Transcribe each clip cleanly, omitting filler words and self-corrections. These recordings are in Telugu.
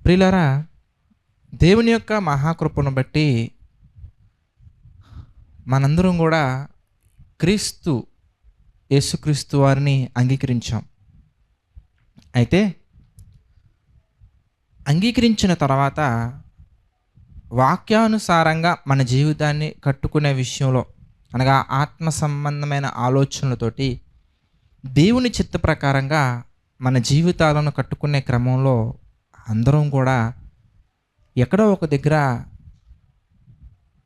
ప్రియులారా, దేవుని యొక్క మహాకృపను బట్టి మనందరం కూడా క్రీస్తు యేసుక్రీస్తు వారిని అంగీకరించాం. అయితే అంగీకరించిన తర్వాత వాక్యానుసారంగా మన జీవితాన్ని కట్టుకునే విషయంలో, అనగా ఆత్మ సంబంధమైన ఆలోచనలతోటి దేవుని చిత్త ప్రకారంగా మన జీవితాలను కట్టుకునే క్రమంలో అందరం కూడా ఎక్కడో ఒక దగ్గర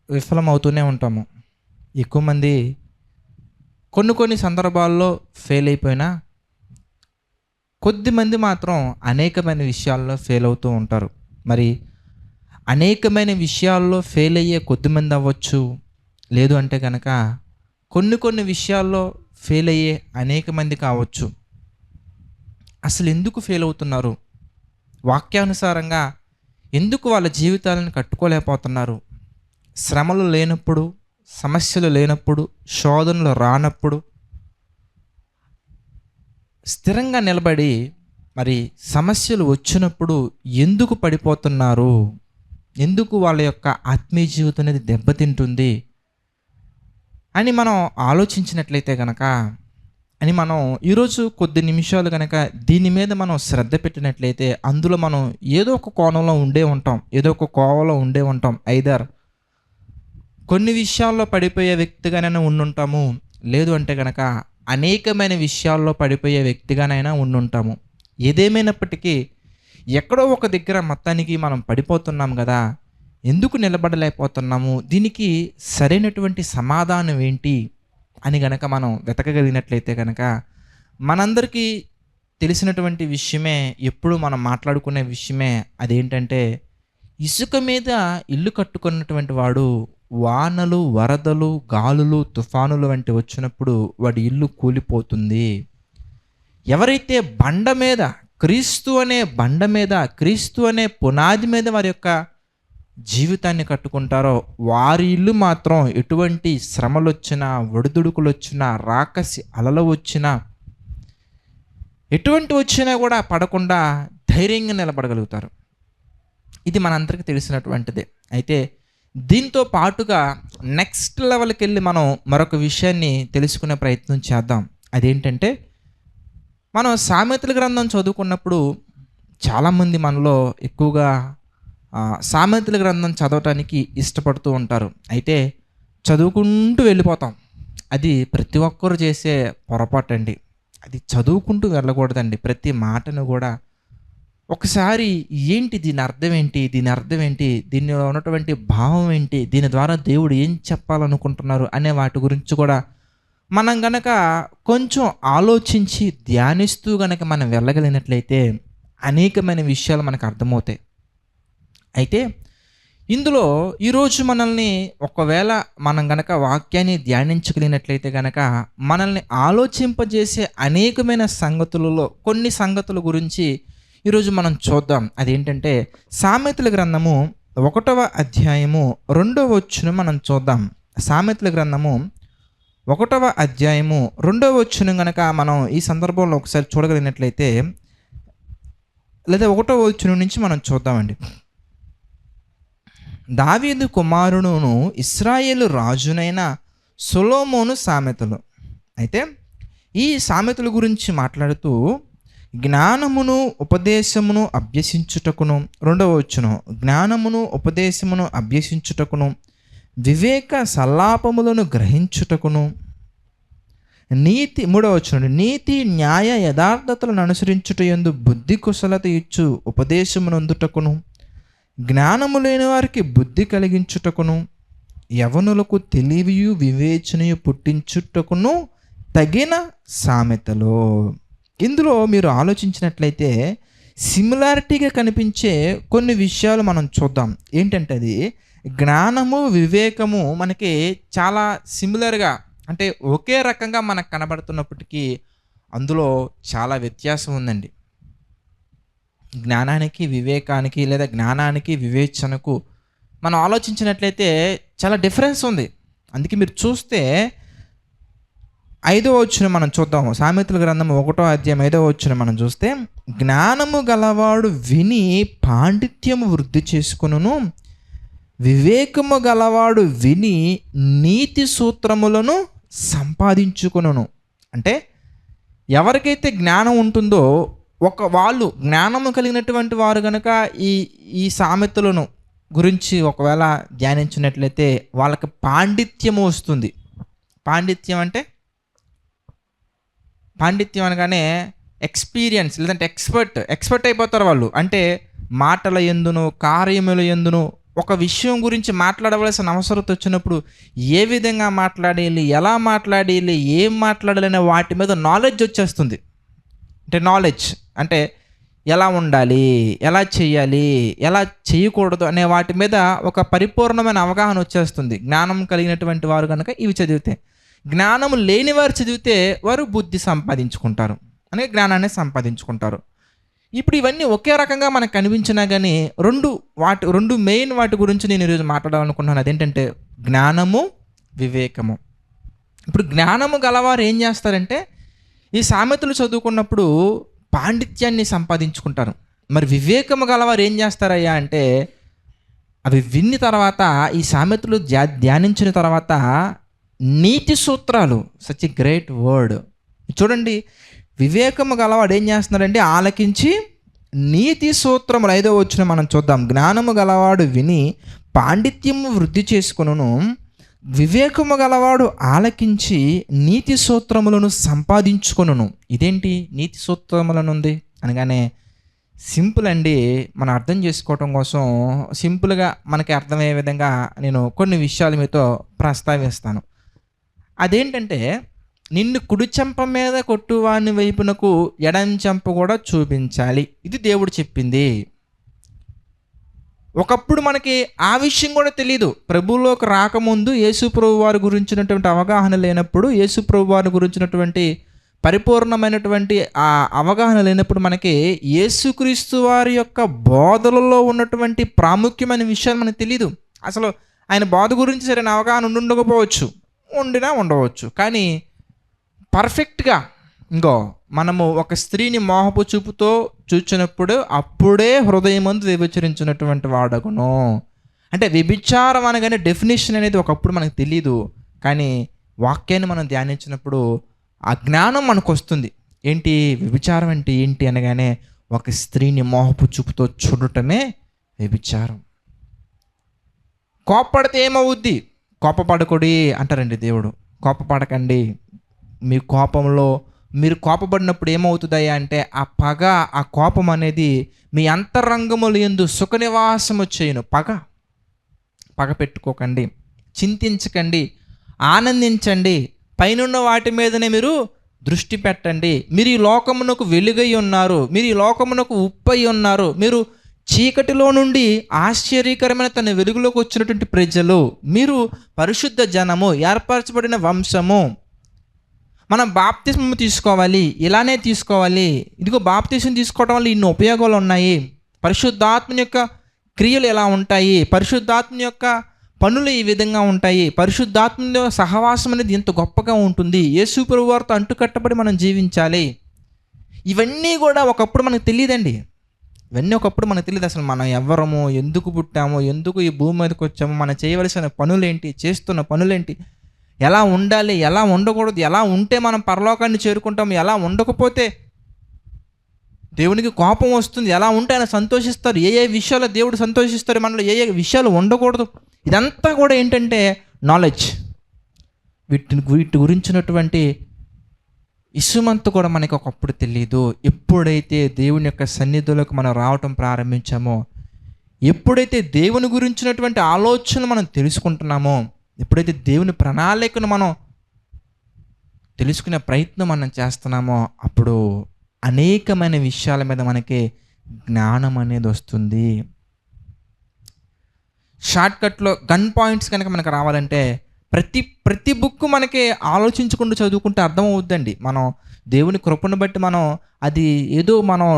విఫలమవుతూనే ఉంటాము. ఎక్కువ మంది కొన్ని సందర్భాల్లో ఫెయిల్ అయిపోయినా, కొద్దిమంది మాత్రం అనేకమైన విషయాల్లో ఫెయిల్ అవుతూ ఉంటారు. మరి అనేకమైన విషయాల్లో ఫెయిల్ అయ్యే కొద్దిమంది అవ్వచ్చు, లేదు అంటే కనుక కొన్ని విషయాల్లో ఫెయిల్ అయ్యే అనేక మంది కావచ్చు. అసలు ఎందుకు ఫెయిల్ అవుతున్నారు? వాక్యానుసారంగా ఎందుకు వాళ్ళ జీవితాలను కట్టుకోలేకపోతున్నారు? శ్రమలు లేనప్పుడు, సమస్యలు లేనప్పుడు, శోధనలు రానప్పుడు స్థిరంగా నిలబడి, మరి సమస్యలు వచ్చినప్పుడు ఎందుకు పడిపోతున్నారు? ఎందుకు వాళ్ళ యొక్క ఆత్మీయ జీవితం అనేది దెబ్బతింటుంది అని మనం ఆలోచించినట్లయితే కనుక, మనం ఈరోజు కొద్ది నిమిషాలు కనుక దీని మీద మనం శ్రద్ధ పెట్టినట్లయితే అందులో మనం ఏదో ఒక కోణంలో ఉండే ఉంటాం, ఏదో ఒక కోవలో ఉండే ఉంటాం. ఐదర్ కొన్ని విషయాల్లో పడిపోయే వ్యక్తిగానైనా ఉండుంటాము, లేదు అంటే కనుక అనేకమైన విషయాల్లో పడిపోయే వ్యక్తిగానైనా ఉండుంటాము. ఏదేమైనప్పటికీ ఎక్కడో ఒక దగ్గర మొత్తానికి మనం పడిపోతున్నాం కదా, ఎందుకు నిలబడలేకపోతున్నాము, దీనికి సరైనటువంటి సమాధానం ఏంటి అని గనక మనం వెతకగలిగినట్లయితే కనుక మనందరికీ తెలిసినటువంటి విషయమే, ఎప్పుడు మనం మాట్లాడుకునే విషయమే. అదేంటంటే, ఇసుక మీద ఇల్లు కట్టుకున్నటువంటి వాడు వానలు, వరదలు, గాలులు, తుఫానులు వంటి వచ్చినప్పుడు వాడి ఇల్లు కూలిపోతుంది. ఎవరైతే బండ మీద, క్రీస్తు అనే బండ మీద, క్రీస్తు అనే పునాది మీద వారి యొక్క జీవితాన్ని కట్టుకుంటారో వారి ఇల్లు మాత్రం ఎటువంటి శ్రమలు వచ్చినా, ఒడిదుడుకులు వచ్చినా, రాకసి అలలు వచ్చినా, ఎటువంటి వచ్చినా కూడా పడకుండా ధైర్యంగా నిలబడగలుగుతారు. ఇది మనందరికీ తెలిసినటువంటిదే. అయితే దీంతో పాటుగా నెక్స్ట్ లెవెల్కి వెళ్ళి మనం మరొక విషయాన్ని తెలుసుకునే ప్రయత్నం చేద్దాం. అదేంటంటే, మనం సామెతల గ్రంథం చదువుకున్నప్పుడు చాలామంది మనలో ఎక్కువగా సామెతల గ్రంథం చదవటానికి ఇష్టపడుతూ ఉంటారు. అయితే చదువుకుంటూ వెళ్ళిపోతాం. అది ప్రతి ఒక్కరు చేసే పొరపాటు అండి. అది చదువుకుంటూ వెళ్ళకూడదండి. ప్రతి మాటను కూడా ఒకసారి ఏంటి, దీని అర్థం ఏంటి, దీని అర్థం ఏంటి, దీనిలో ఉన్నటువంటి భావం ఏంటి, దీని ద్వారా దేవుడు ఏం చెప్పాలనుకుంటున్నారు అనే వాటి గురించి కూడా మనం గనక కొంచెం ఆలోచించి ధ్యానిస్తూ గనక మనం వెళ్ళగలిగినట్లయితే అనేకమైన విషయాలు మనకు అర్థమవుతాయి. అయితే ఇందులో ఈరోజు మనల్ని ఒకవేళ మనం గనక వాక్యాన్ని ధ్యానించగలిగినట్లయితే గనక మనల్ని ఆలోచింపజేసే అనేకమైన సంగతులలో కొన్ని సంగతుల గురించి ఈరోజు మనం చూద్దాం. అదేంటంటే, సామెతల గ్రంథము 1వ అధ్యాయము 2వ వచనం మనం చూద్దాం. సామెతల గ్రంథము 1వ అధ్యాయము 2వ వచనం గనక మనం ఈ సందర్భంలో ఒకసారి చూడగలిగినట్లయితే, లేదా 1వ వచనం నుంచి మనం చూద్దామండి. దావీదు కుమారుడును ఇశ్రాయేలు రాజునైన సొలొమోను సామెతలు. అయితే ఈ సామెతల గురించి మాట్లాడుతూ, జ్ఞానమును ఉపదేశమును అభ్యసించుటకును, 2వ వచనం, జ్ఞానమును ఉపదేశమును అభ్యసించుటకును, వివేక సల్లాపములను గ్రహించుటకును, నీతి, 3వ వచనం, నీతి న్యాయ యథార్థతలను అనుసరించుట యందు బుద్ధి కుశలత ఇచ్చు ఉపదేశమునందుటకును, జ్ఞానము లేని వారికి బుద్ధి కలిగించుటకును, యవనులకు తెలివియు వివేచనయు పుట్టించుటకును తగిన సామెతలు. ఇందులో మీరు ఆలోచించినట్లయితే సిమిలారిటీగా కనిపించే కొన్ని విషయాలు మనం చూద్దాం. ఏంటంటే, అది జ్ఞానము, వివేకము మనకి చాలా సిమిలర్గా, అంటే ఒకే రకంగా మనకు కనబడుతున్నప్పటికీ అందులో చాలా వ్యత్యాసం ఉందండి. జ్ఞానానికి, వివేకానికి, లేదా జ్ఞానానికి, వివేచనకు మనం ఆలోచించినట్లయితే చాలా డిఫరెన్స్ ఉంది. అందుకే మీరు చూస్తే 5వ వచనం మనం చూద్దాం. సామెతల గ్రంథం 1వ అధ్యాయం 5వ వచనం మనం చూస్తే, జ్ఞానము గలవాడు విని పాండిత్యము వృద్ధి చేసుకొనును, వివేకము గలవాడు విని నీతి సూత్రములను సంపాదించుకొనును. అంటే ఎవరికైతే జ్ఞానం ఉంటుందో వాళ్ళు జ్ఞానము కలిగినటువంటి వారు కనుక ఈ సామెతలను గురించి ఒకవేళ ధ్యానించినట్లయితే వాళ్ళకి పాండిత్యము వస్తుంది. పాండిత్యం అనగానే ఎక్స్పీరియన్స్, లేదంటే ఎక్స్పర్ట్ అయిపోతారు వాళ్ళు. అంటే మాటల యందును కార్యముల యందును ఒక విషయం గురించి మాట్లాడవలసిన అవసరం వచ్చినప్పుడు ఏ విధంగా మాట్లాడాలి, ఎలా మాట్లాడాలి, ఏం మాట్లాడాలి అనే వాటి మీద నాలెడ్జ్ వచ్చేస్తుంది. నాలెడ్జ్ అంటే ఎలా ఉండాలి, ఎలా చేయాలి, ఎలా చేయకూడదు అనే వాటి మీద ఒక పరిపూర్ణమైన అవగాహన వచ్చేస్తుంది జ్ఞానం కలిగినటువంటి వారు కనుక ఇవి చదివితే. జ్ఞానం లేని వారు చదివితే వారు బుద్ధి సంపాదించుకుంటారు, అనగా జ్ఞానాన్ని సంపాదించుకుంటారు. ఇప్పుడు ఇవన్నీ ఒకే రకంగా మనకు కనిపించినా కానీ రెండు మెయిన్ వాటి గురించి నేను ఈరోజు మాట్లాడాలనుకుంటున్నాను. అదేంటంటే జ్ఞానము, వివేకము. ఇప్పుడు జ్ఞానము గలవారు ఏం చేస్తారంటే ఈ సామెతలు చదువుకున్నప్పుడు పాండిత్యాన్ని సంపాదించుకుంటారు. మరి వివేకము గలవారు ఏం చేస్తారయ్యా అంటే అవి విన్న తర్వాత, ఈ సామెతలు ధ్యానించిన తర్వాత నీతి సూత్రాలు, సచ్ ఎ గ్రేట్ వర్డ్. చూడండి, వివేకము గలవాడు ఏం చేస్తున్నాడంటే ఆలకించి నీతి సూత్రములు. 5వ వచనం మనం చూద్దాం. జ్ఞానము గలవాడు విని పాండిత్యము వృద్ధి చేసుకొనును, వివేకము గలవాడు ఆలకించి నీతి సూత్రములను సంపాదించుకొనును. ఇదేంటి నీతి సూత్రములను ఉంది అనగానే సింపుల్ అండి. మనం అర్థం చేసుకోవటం కోసం సింపుల్గా మనకి అర్థమయ్యే విధంగా నేను కొన్ని విషయాలు మీతో ప్రస్తావిస్తాను. అదేంటంటే, నిన్ను కుడి చెంప మీద కొట్టువాని వైపునకు ఎడం చెంప కూడా చూపించాలి. ఇది దేవుడు చెప్పింది. ఒకప్పుడు మనకి ఆ విషయం కూడా తెలియదు. ప్రభువులోకి రాకముందు యేసుప్రభు వారి గురించినటువంటి అవగాహన లేనప్పుడు, యేసుప్రభు వారి గురించినటువంటి పరిపూర్ణమైనటువంటి ఆ అవగాహన లేనప్పుడు మనకి యేసుక్రీస్తు వారి యొక్క బోధలలో ఉన్నటువంటి ప్రాముఖ్యమైన విషయాలు మనకు తెలియదు. అసలు ఆయన బోధ గురించి సరైన అవగాహన ఉండకపోవచ్చు, ఉండవచ్చు. కానీ పర్ఫెక్ట్గా మనము ఒక స్త్రీని మోహపు చూపుతో చూచినప్పుడు అప్పుడే హృదయమందు వ్యభిచరించినటువంటి వాడగును. అంటే వ్యభిచారం అనగానే డెఫినేషన్ అనేది ఒకప్పుడు మనకు తెలియదు. కానీ వాక్యాన్ని మనం ధ్యానించినప్పుడు ఆ జ్ఞానం మనకు వస్తుంది. ఏంటి వ్యభిచారం అంటే ఏంటి అనగానే ఒక స్త్రీని మోహపు చూపుతో చూడటమే వ్యభిచారం. కోప్పడితే ఏమవుద్ది? కోపపడకూడి అంటారండి దేవుడు. కోపపడకండి. మీ కోపంలో మీరు కోపపడినప్పుడు ఏమవుతుందయ్యా అంటే ఆ పగ, ఆ కోపం అనేది మీ అంతరంగముల యందు సుఖ నివాసము చేయును. పగ పెట్టుకోకండి, చింతించకండి, ఆనందించండి, పైనున్న వాటి మీదనే మీరు దృష్టి పెట్టండి. మీరు ఈ లోకమునకు వెలుగై ఉన్నారు, మీరు ఈ లోకమునకు ఉప్పై ఉన్నారు. మీరు చీకటిలో నుండి ఆశ్చర్యకరమైన తన వెలుగులోకి వచ్చినటువంటి ప్రజలు, మీరు పరిశుద్ధ జనము, ఏర్పరచబడిన వంశము. మనం బాప్తిస్మం తీసుకోవాలి, ఇలానే తీసుకోవాలి. ఇదిగో బాప్తిస్మం తీసుకోవడం వల్ల ఇన్ని ఉపయోగాలు ఉన్నాయి. పరిశుద్ధాత్మ యొక్క క్రియలు ఎలా ఉంటాయి, పరిశుద్ధాత్మ యొక్క పనులు ఈ విధంగా ఉంటాయి, పరిశుద్ధాత్మ సహవాసం అనేది ఎంత గొప్పగా ఉంటుంది, యేసు ప్రభువు వారితో అంటుకట్టబడి మనం జీవించాలి. ఇవన్నీ కూడా ఒకప్పుడు మనకు తెలియదండి. అసలు మనం ఎవరము, ఎందుకు పుట్టామో, ఎందుకు ఈ భూమి మీదకి వచ్చామో, మనం చేయవలసిన పనులేంటి, చేస్తున్న పనులేంటి, ఎలా ఉండాలి, ఎలా ఉండకూడదు, ఎలా ఉంటే మనం పరలోకాన్ని చేరుకుంటాము, ఎలా ఉండకపోతే దేవునికి కోపం వస్తుంది, ఎలా ఉంటే ఆయన సంతోషిస్తారు, ఏ విషయాలు దేవుడు సంతోషిస్తారు, మనలో ఏ విషయాలు ఉండకూడదు. ఇదంతా కూడా ఏంటంటే నాలెడ్జ్. వీటి గురించినటువంటి ఇసుమంతా కూడా మనకి ఒకప్పుడు తెలియదు. ఎప్పుడైతే దేవుని యొక్క సన్నిధిలోకి మనం రావటం ప్రారంభించామో, ఎప్పుడైతే దేవుని గురించినటువంటి ఆలోచన మనం తెలుసుకుంటున్నామో, ఎప్పుడైతే దేవుని ప్రణాళికను మనం తెలుసుకునే ప్రయత్నం మనం చేస్తున్నామో, అప్పుడు అనేకమైన విషయాల మీద మనకి జ్ఞానం అనేది వస్తుంది. షార్ట్కట్లో గన్ పాయింట్స్ కనుక మనకు రావాలంటే ప్రతి బుక్ మనకి ఆలోచించుకుంటూ చదువుకుంటే అర్థమవుద్దండి. మనం దేవుని కృపను బట్టి మనం అది ఏదో మనం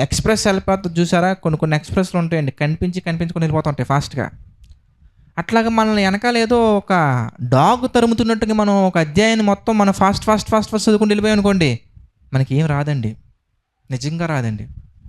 ఎక్స్ప్రెస్ వెళ్ళిపోతుంది చూసారా, కొన్ని ఎక్స్ప్రెస్లు ఉంటాయండి, కనిపించుకొని వెళ్ళిపోతూ ఉంటాయి ఫాస్ట్గా. అట్లాగా మనల్ని వెనకాల ఏదో ఒక డాగ్ తరుముతున్నట్టుగా మనం ఒక అధ్యాయాన్ని మొత్తం మనం ఫాస్ట్ చదువుకుంటూ వెళ్ళిపోయాం అనుకోండి, మనకి ఏం రాదండి. నిజంగా రాదండి.